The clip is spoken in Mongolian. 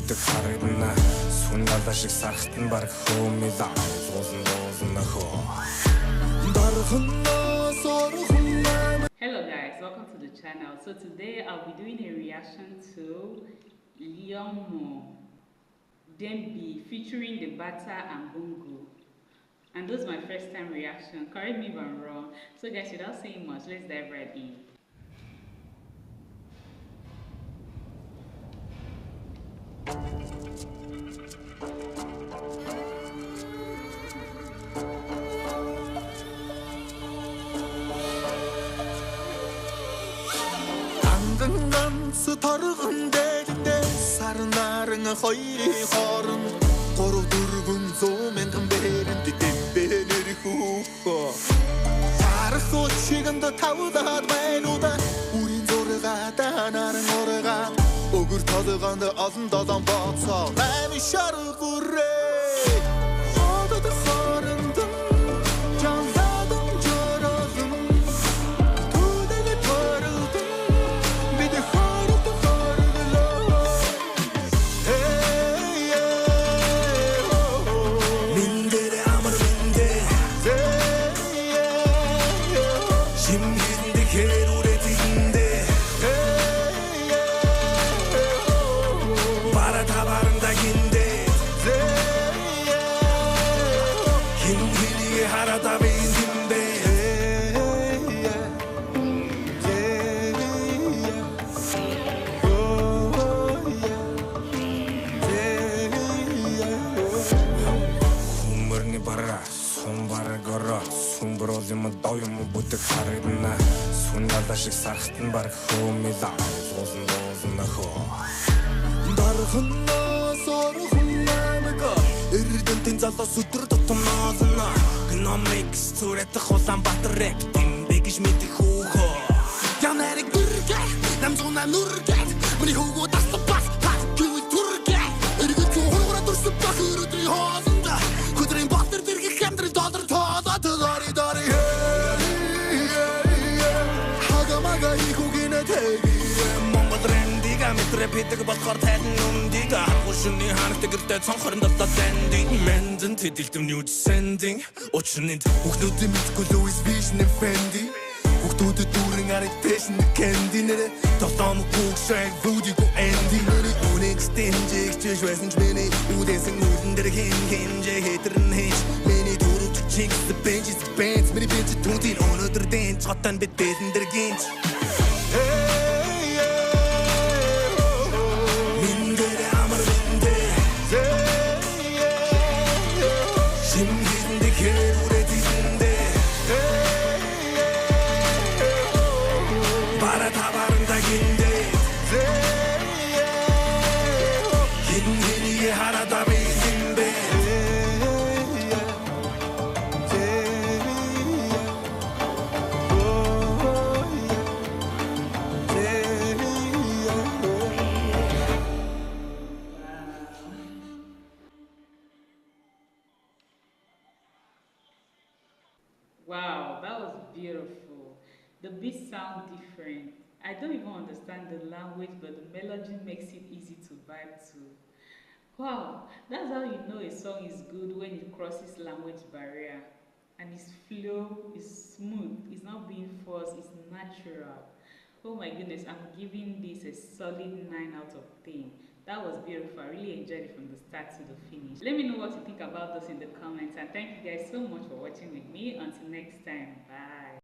бүтэх харагдана. Сүн галаа шиг сархтан баг хөөмилаа. Зузан нөхөө. Hello guys, welcome to the channel. So today I'll be doing a reaction to Liomo Dembi featuring the Bata and Bongo. And this is my first time reaction. Correct me if I'm wrong. So guys, without saying much, let's dive right in. Торгон дээрдээ сарнаран хоёрын хооронд 3-400 мянган бэрэнд дэмбэнэр хүүхөө харах үчигэнд тавдаад байнуда үрийн зургаадаа наран ургаа өгөр толгоонд олон долоон бооцоо амин шаргүрээ одод хооронд Сумброзим доём бүтэх харагдана. Сүн галаа шиг сархтан баг хөөмилаа. Зузан нөхөө. Дарханаас орхон намайг эрдэнтэн залуус өдөр тутам наална. Гномикс зүрэтэх Улаанбаатар рэп Демби гэж мэдэх хүүхөө. Янарыг бүргээ намзуна нүргээ миний хүүгөө тасла бас гүйл түргээ эргэж хуураа дурсан баг өрөдрийн хоолнд хөдрийн батар дэргэх амьдрал доллар тоолоод дори хагамага ихүгинэ тэги Монгол рэндига метрэпитэг болохоор тайлан өмнөдийг харгуушны ханагт гэртээ цонхорон дотоод дэнди мэндэн тэтэлтэм нүүж сендинг учрын хүүхдүүдийн мэдгүй Louis Vision Fendi хүүхдүүдэд дүүрэн арай тэшн кэнди нэрэ толтом гүгшэг бүдиго энди нэрэ үнэчтэй хэмжээгч байсан ч миний үдээсэн үлэн дээр хэмжээ хэтэрн хийж миний дөрөв чиг бенчс миний бенч түнтийн өнөдөр дэн цотон бид дэн дээр гинч Wow, that was beautiful. The beats sound different. I don't even understand the language, but the melody makes it easy to vibe to. Wow, that's how you know a song is good, when it crosses language barrier. And its flow is smooth, it's not being forced, it's natural. Oh my goodness, I'm giving this a solid 9 out of 10. That was beautiful. I really enjoyed it from the start to the finish. Let me know what you think about this in the comments, and thank you guys so much for watching with me. Until next time, bye.